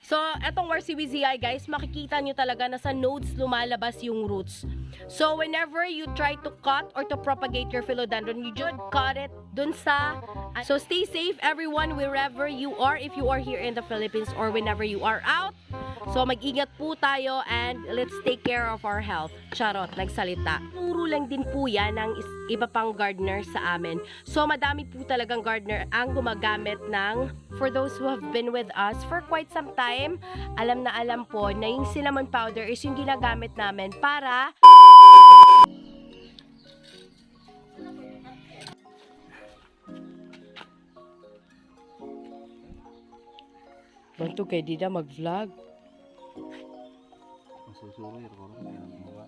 So, etong WZI guys, makikita nyo talaga na sa nodes lumalabas yung roots. So, whenever you try to cut or to propagate your philodendron, you should cut it dun sa... So, stay safe everyone wherever you are, if you are here in the Philippines or whenever you are out. So, mag-ingat po tayo and let's take care of our health. Charot, nagsalita. Turo lang din po yan ng iba pang gardener sa amin. So, madami po talagang gardener ang gumagamit ng, for those who have been with us for quite some time, alam na alam po na yung cinnamon powder is yung ginagamit namin para... Bantu kay Dida mag-vlog. Masusuloy ko rin ang mga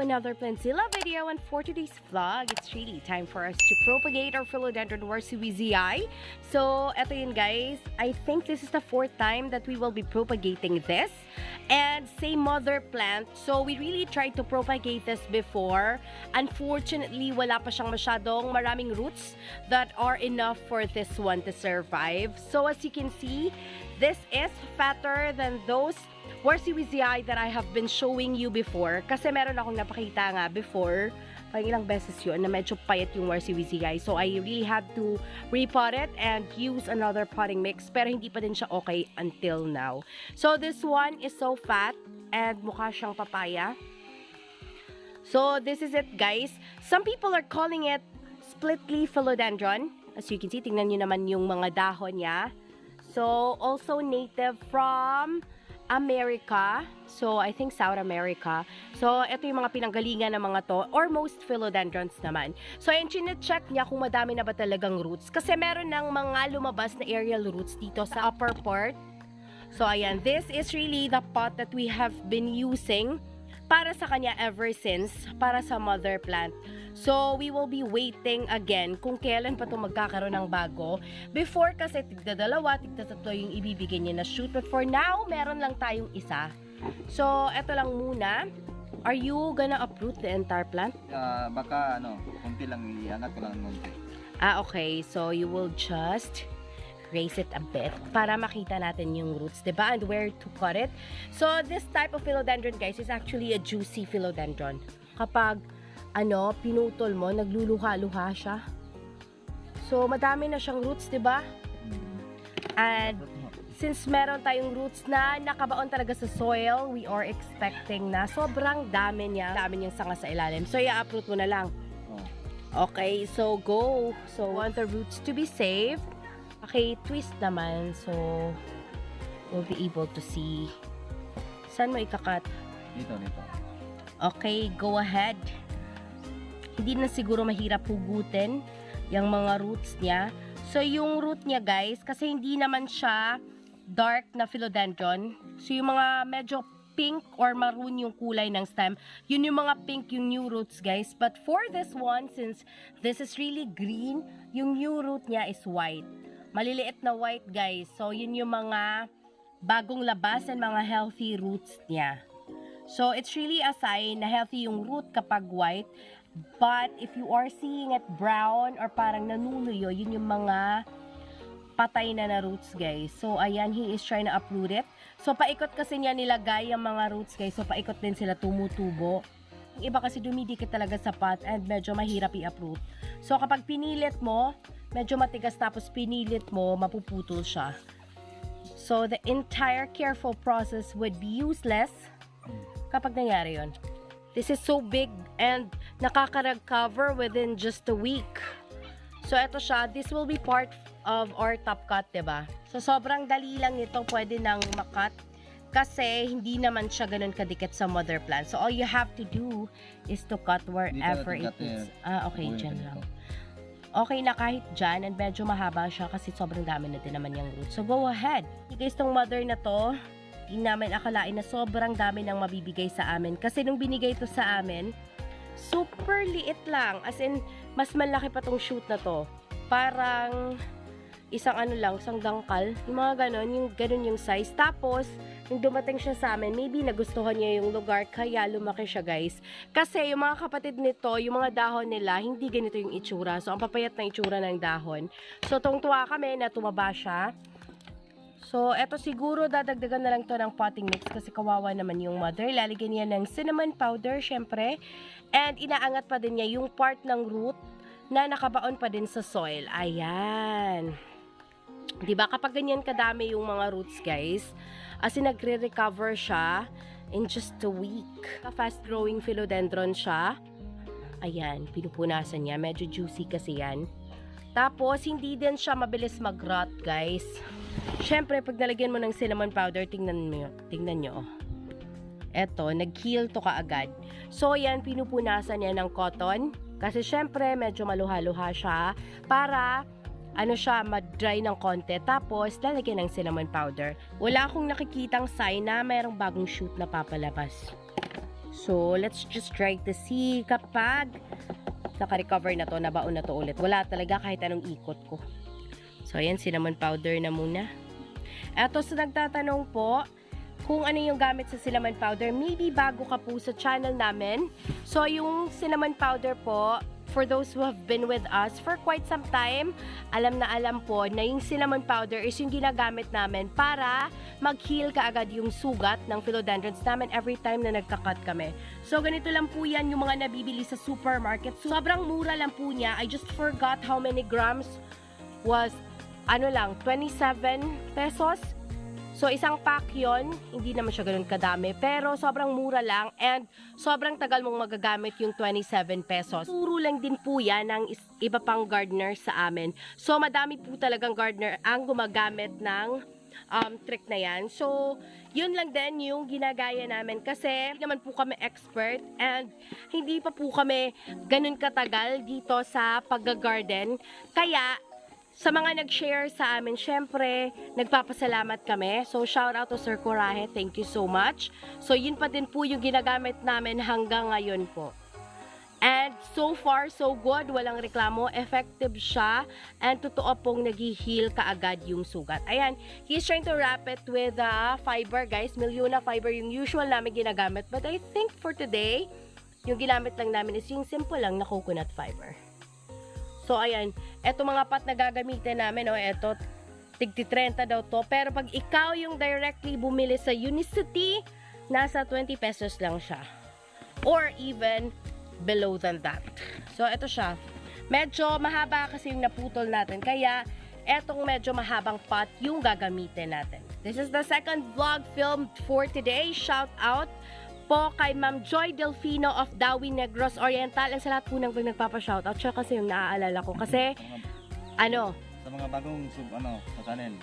another PLANTZILLA video, and for today's vlog, it's really time for us to propagate our Philodendron WZI. So, eto yun guys, I think this is the 4th time that we will be propagating this, and same mother plant. So, we really tried to propagate this before. Unfortunately, wala pa siyang masyadong maraming roots that are enough for this one to survive. So, as you can see, this is fatter than those WZI that I have been showing you before. Kasi meron akong napakita nga before, pang ilang beses yun, na medyo payat yung WZI. So, I really had to repot it and use another potting mix. Pero hindi pa din siya okay until now. So, this one is so fat and mukha siyang papaya. So, this is it guys. Some people are calling it split leaf philodendron. As you can see, tingnan nyo naman yung mga dahon niya. So, also native from America. So, I think South America. So, ito yung mga pinanggalingan ng mga to, or most philodendrons naman. So, ayan, chine-check niya kung madami na ba talagang roots. Kasi meron ng mga lumabas na aerial roots dito sa upper part. So, ayan, this is really the pot that we have been using para sa kanya ever since, para sa mother plant. So, we will be waiting again kung kailan pa ito magkakaroon ng bago. Before kasi, tigda-dalawa, tigda-tatlo yung ibibigay niya na shoot. But for now, meron lang tayong isa. So, eto lang muna. Are you gonna uproot the entire plant? Baka konti lang iangat ko lang konti. Okay. So, you will just raise it a bit para makita natin yung roots, diba? And where to cut it. So, this type of philodendron, guys, is actually a juicy philodendron. Kapag pinutol mo, nagluluha-luha siya. So, madami na siyang roots, diba? And since meron tayong roots na nakabaon talaga sa soil, we are expecting na sobrang dami niya. Dami niyang sanga sa ilalim. So, i-uproot mo na lang. Okay, so go. So, want the roots to be safe. Okay, twist naman. So, we'll be able to see. Saan mo ikakat? Dito. Okay, go ahead. Hindi na siguro mahirap hugutin yung mga roots niya. So, yung root niya guys, kasi hindi naman siya dark na philodendron. So, yung mga medyo pink or maroon yung kulay ng stem, yun yung mga pink yung new roots guys. But for this one, since this is really green, yung new root niya is white. Maliliit na white guys. So, yun yung mga bagong labas and mga healthy roots niya. So, it's really a sign na healthy yung root kapag white. But, if you are seeing it brown or parang nanuluyo, yun yung mga patay na roots guys. So, ayan, he is trying to uproot it. So, paikot kasi niya nilagay yung mga roots guys. So, paikot din sila tumutubo. Yung iba kasi dumidikit talaga sa pot and medyo mahirap i-uproot. So, kapag pinilit mo, medyo matigas tapos pinilit mo, mapuputol siya. So, the entire careful process would be useless kapag nangyari yun. This is so big and nakaka-recover within just a week. So, ito siya. This will be part of our top cut, diba? So, sobrang dali lang ito. Pwede nang makat. Kasi, hindi naman siya ganun kadikit sa mother plant. So, all you have to do is to cut wherever it is. Okay, dyan lang. Okay na kahit dyan. And medyo mahaba siya kasi sobrang dami na din naman yung roots. So, go ahead. Guys, tong mother na to, hindi namin akalain na sobrang dami nang mabibigay sa amin. Kasi nung binigay ito sa amin, super liit lang. As in, mas malaki pa tong shoot na to. Parang isang ano lang, isang dangkal. Yung mga ganon yung size. Tapos, nung dumating siya sa amin, maybe nagustuhan niya yung lugar, kaya lumaki siya, guys. Kasi yung mga kapatid nito, yung mga dahon nila, hindi ganito yung itsura. So, ang papayat na itsura ng dahon. So, tungtuwa kami na tumaba siya. So, eto siguro dadagdagan na lang to ng potting mix kasi kawawa naman yung mother. Lalagyan niya ng cinnamon powder, syempre. And inaangat pa din niya yung part ng root na nakabaon pa din sa soil. Ayan. Diba? Kapag ganyan kadami yung mga roots, guys, as in nagre-recover siya in just a week. Fast-growing philodendron siya. Ayan, pinupunasan niya. Medyo juicy kasi yan. Tapos, hindi din siya mabilis mag-rot, guys. Siyempre, pag nalagyan mo ng cinnamon powder, tingnan nyo. Eto, nag-heal to kaagad. So, yan, pinupunasan niya ng cotton. Kasi, siyempre, medyo maluha-luha siya. Para, ma-dry ng konti. Tapos, lalagyan ng cinnamon powder. Wala akong nakikitang sign na mayroong bagong shoot na papalabas. So, let's just try to see kapag naka-recover na to, nabaon na to ulit. Wala talaga kahit anong ikot ko. So, ayan, cinnamon powder na muna. Eto, sa nagtatanong po, kung ano yung gamit sa cinnamon powder, maybe bago ka po sa channel namin. So, yung cinnamon powder po, for those who have been with us for quite some time, alam na alam po na yung cinnamon powder is yung ginagamit namin para mag-heal kaagad yung sugat ng philodendrons namin every time na nagka-cut kami. So, ganito lang po yan yung mga nabibili sa supermarket. Sobrang mura lang po niya. I just forgot how many grams was 27 pesos. So, isang pack yon, hindi naman siya ganun kadami, pero sobrang mura lang and sobrang tagal mong magagamit yung 27 pesos. Turo lang din po yan ng iba pang gardener sa amin. So, madami po talagang gardener ang gumagamit ng trick na yan. So, yun lang din yung ginagaya namin kasi hindi naman po kami expert and hindi pa po kami ganun katagal dito sa pag-garden. Kaya, sa mga nag-share sa amin, syempre, nagpapasalamat kami. So, shout out to Sir Coraje. Thank you so much. So, yun pa din po yung ginagamit namin hanggang ngayon po. And so far, so good. Walang reklamo. Effective siya. And totoo pong nag-heal kaagad yung sugat. Ayan, he's trying to wrap it with fiber, guys. Milyona fiber yung usual namin ginagamit. But I think for today, yung ginamit lang namin is yung simple lang na coconut fiber. So, ayan. Eto mga pot na gagamitin namin, eto, tig-30 daw to. Pero pag ikaw yung directly bumili sa Unicity, nasa 20 pesos lang siya. Or even below than that. So, eto siya. Medyo mahaba kasi yung naputol natin. Kaya, etong medyo mahabang pot yung gagamitin natin. This is the second vlog filmed for today. Shout out po kay Ma'am Joy Delfino of Dawi Negros Oriental. And sa lahat po nang nagpapa-shoutout. Siya kasi yung naaalala ko. Kasi, sa mga bagong sa channel.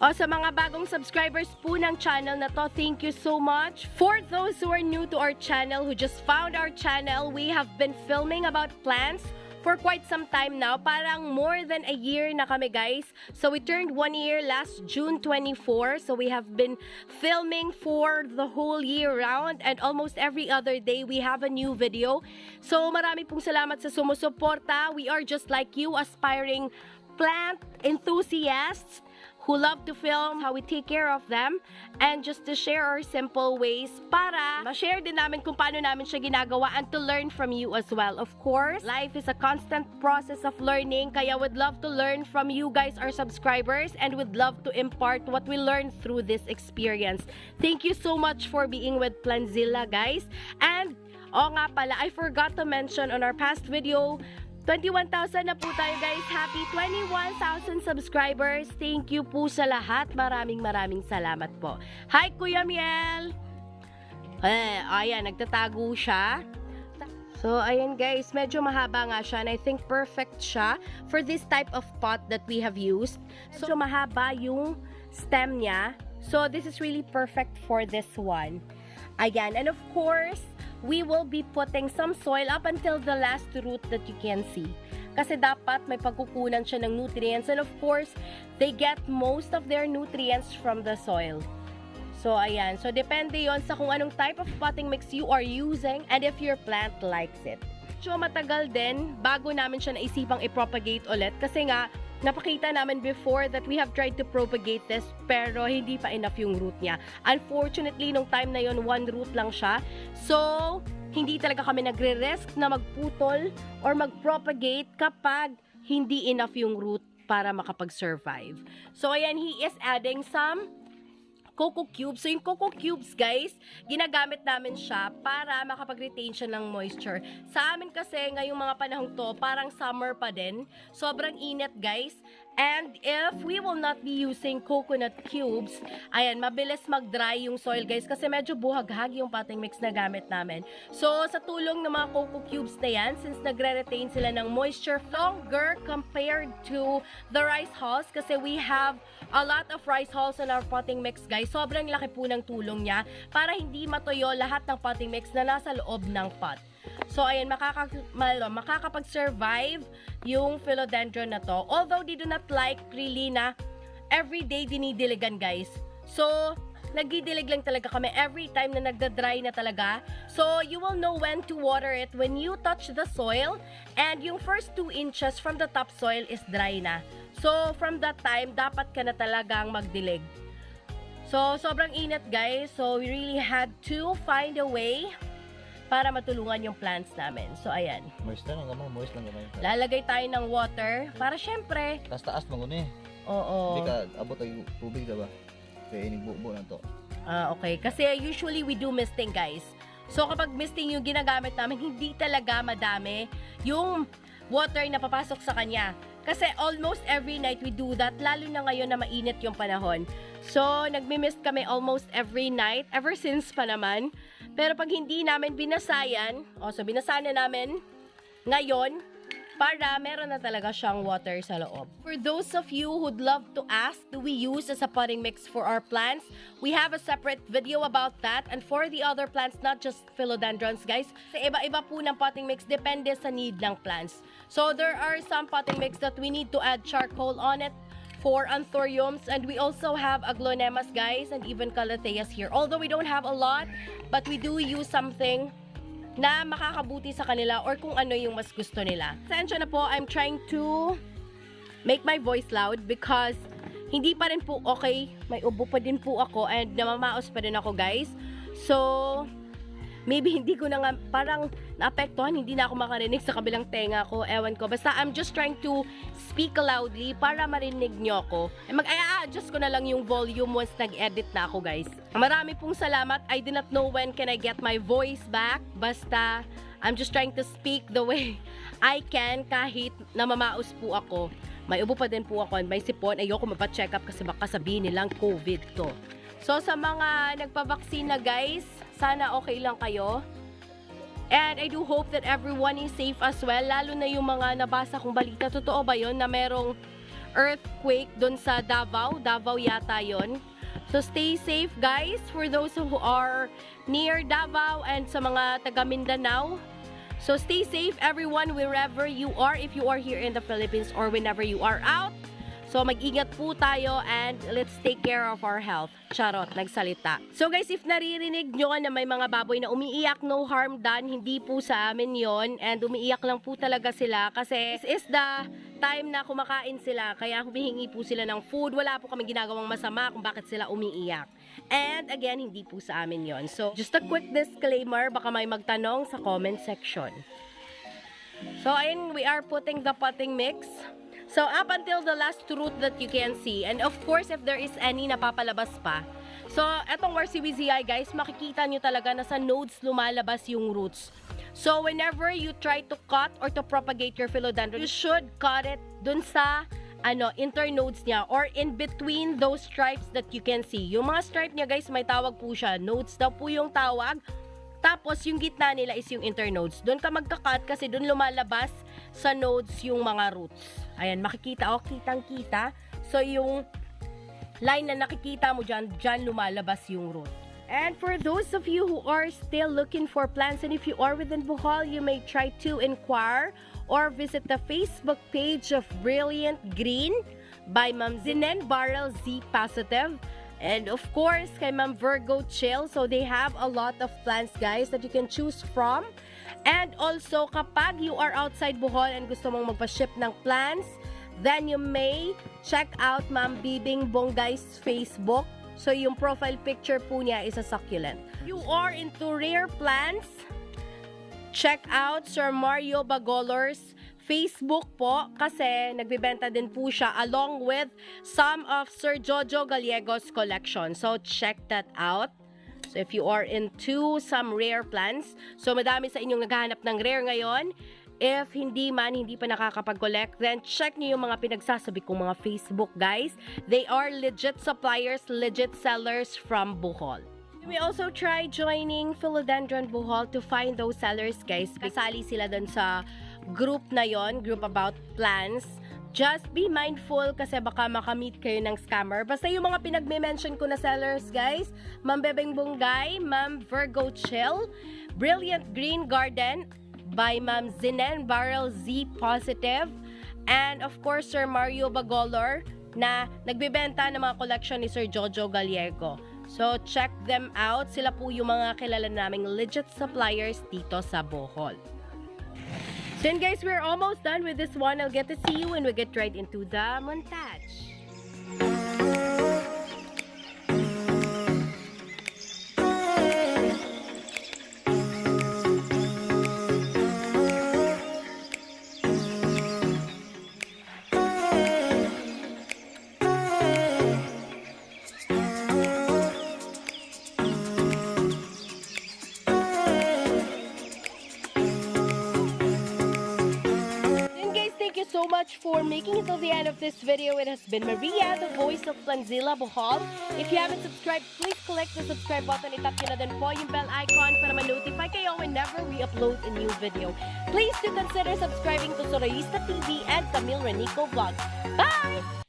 Sa mga bagong subscribers po ng channel na to, thank you so much. For those who are new to our channel, who just found our channel, we have been filming about plants for quite some time now. Parang more than a year na kami, guys. So, we turned 1 year last June 24. So, we have been filming for the whole year round. And almost every other day, we have a new video. So, marami pong salamat sa sumusuporta. We are just like you, aspiring plant enthusiasts who love to film how we take care of them and just to share our simple ways para ma-share din namin kung paano namin siya ginagawa and to learn from you as well. Of course, life is a constant process of learning, kaya would love to learn from you guys, our subscribers, and would love to impart what we learned through this experience. Thank you so much for being with PLANTZILLA, guys. And, nga pala, I forgot to mention on our past video, 21,000 na po tayo, guys. Happy 21,000 subscribers. Thank you po sa lahat. Maraming salamat po. Hi, Kuya Miel! Ayan, nagtatago siya. So, ayan guys, medyo mahaba nga siya and I think perfect siya for this type of pot that we have used. So, mahaba yung stem niya. So, this is really perfect for this one. Ayan, and of course, we will be putting some soil up until the last root that you can see. Kasi dapat may pagkukunan siya ng nutrients and of course, they get most of their nutrients from the soil. So, ayan. So, depende yon sa kung anong type of potting mix you are using and if your plant likes it. So, matagal din bago namin siya naisipang i-propagate ulit kasi nga, napakita namin before that we have tried to propagate this pero hindi pa enough yung root niya. Unfortunately, nung time na yon, one root lang siya. So, hindi talaga kami nagre-risk na magputol or mag-propagate kapag hindi enough yung root para makapag-survive. So, ayan, he is adding some coco cubes. So, yung coco cubes, guys, ginagamit namin siya para makapag-retain siya ng moisture. Sa amin kasi, ngayong mga panahong to, parang summer pa din. Sobrang init, guys. And if we will not be using coconut cubes, ayan, mabilis mag-dry yung soil, guys, kasi medyo buhaghag yung potting mix na gamit namin. So, sa tulong ng mga coco cubes na yan, since nagre-retain sila ng moisture longer compared to the rice hulls, kasi we have a lot of rice hulls in our potting mix, guys. Sobrang laki po ng tulong niya para hindi matuyo lahat ng potting mix na nasa loob ng pot. So, ayan, makakapag-survive yung philodendron na to. Although, they do not like really na everyday dinidiligan, guys. So, nagdidilig lang talaga kami every time na nagda-dry na talaga. So, you will know when to water it when you touch the soil and yung first 2 inches from the top soil is dry na. So, from that time, dapat ka na talagang magdilig. So, sobrang init, guys. So, we really had to find a way para matulungan yung plants namin. So, ayan. Moist lang gamay. Lalagay tayo ng water para syempre. Taas maguni. Oo. Hindi ka abot ay tubig diba? Kaya inigbubo na to. Okay. Kasi usually we do misting, guys. So, kapag misting yung ginagamit namin, hindi talaga madami yung water na papasok sa kanya. Kasi almost every night we do that, lalo na ngayon na mainit yung panahon. So, nagmi-mist kami almost every night, ever since pa naman. Pero pag hindi namin binasayan, so binasayan na namin ngayon, para meron na talaga siyang water sa loob. For those of you who'd love to ask, do we use as a potting mix for our plants? We have a separate video about that. And for the other plants, not just philodendrons, guys, sa iba-iba po ng potting mix, depende sa need ng plants. So there are some potting mix that we need to add charcoal on it for anthuriums, and we also have aglaonemas, guys, and even calatheas here. Although we don't have a lot, but we do use something na makakabuti sa kanila or kung ano yung mas gusto nila. Pasensya na po, I'm trying to make my voice loud because hindi pa rin po okay. May ubo pa din po ako and namamaos pa din ako, guys. So, maybe hindi ko na nga, parang naapektuhan, hindi na ako makarinig sa kabilang tenga ko, ewan ko. Basta I'm just trying to speak loudly para marinig nyo ako. Mag-adjust ko na lang yung volume once nag-edit na ako, guys. Marami pong salamat. I do not know when can I get my voice back. Basta, I'm just trying to speak the way I can kahit namamaos po ako. May ubo pa din po ako and may sipon. Ayoko mapacheck up kasi baka sabihin nilang COVID to. So, sa mga nagpa-vaccine na, guys, sana okay lang kayo. And I do hope that everyone is safe as well. Lalo na yung mga nabasa kong balita. Totoo ba yun na merong earthquake dun sa Davao? Davao yata yun. So stay safe, guys, for those who are near Davao and sa mga taga Mindanao. So stay safe, everyone, wherever you are. If you are here in the Philippines or whenever you are out. So, mag-ingat po tayo and let's take care of our health. Charot, nagsalita. So, guys, if naririnig nyo na may mga baboy na umiiyak, no harm done, hindi po sa amin yon. And umiiyak lang po talaga sila kasi this is the time na kumakain sila. Kaya humihingi po sila ng food. Wala po kami ginagawang masama kung bakit sila umiiyak. And again, hindi po sa amin yon. So, just a quick disclaimer, baka may magtanong sa comment section. So, ayun, we are putting the potting mix. So, up until the last root that you can see. And of course, if there is any napapalabas pa. So, etong RCBZI, guys, makikita nyo talaga na sa nodes lumalabas yung roots. So, whenever you try to cut or to propagate your philodendron, you should cut it dun sa internodes niya or in between those stripes that you can see. Yung mga stripe niya guys, may tawag po siya. Nodes daw po yung tawag. Tapos yung gitna nila is yung internodes. Doon ka magka-cut kasi doon lumalabas sa nodes yung mga roots. Ayan, makikita o, kitang-kita. So yung line na nakikita mo dyan, dyan lumalabas yung root. And for those of you who are still looking for plants, and if you are within Bohol, you may try to inquire or visit the Facebook page of Brilliant Green by Ma'am Zinen Barrel Z Positive. And of course, kay Ma'am Virgo Chill. So they have a lot of plants, guys, that you can choose from. And also, kapag you are outside Bohol and gusto mong magpa-ship ng plants, then you may check out Ma'am Bibing Bongay's Facebook. So, yung profile picture po niya is a succulent. You are into rare plants, check out Sir Mario Bagolor's Facebook po kasi nagbibenta din po siya along with some of Sir Jojo Gallego's collection. So, check that out. So, if you are into some rare plants, so madami sa inyong naghahanap ng rare ngayon. If hindi pa nakakapag-collect, then check nyo yung mga pinagsasabi kong mga Facebook, guys. They are legit suppliers, legit sellers from Bohol. We also try joining Philodendron Bohol to find those sellers, guys. Kasali sila dun sa group na yon, group about plants. Just be mindful kasi baka makamit kayo ng scammer. Basta yung mga pinagme-mention ko na sellers, guys, Ma'am Bebeng Bungay, Ma'am Virgo Chill, Brilliant Green Garden, by Ma'am Zinen Barrel Z Positive, and of course Sir Mario Bagolor na nagbebenta ng mga collection ni Sir Jojo Gallego. So check them out. Sila po yung mga kilala naming legit suppliers dito sa Bohol. So yun guys, we're almost done with this one. I'll get to see you when we get right into the montage. So much for making it till the end of this video. It has been Maria, the voice of PLANTZILLA Bohol. If you haven't subscribed, please click the subscribe button. Itap nyo na din po yung bell icon para ma-notify kayo whenever we upload a new video. Please do consider subscribing to Soroyista TV and Camille Renico Vlogs. Bye!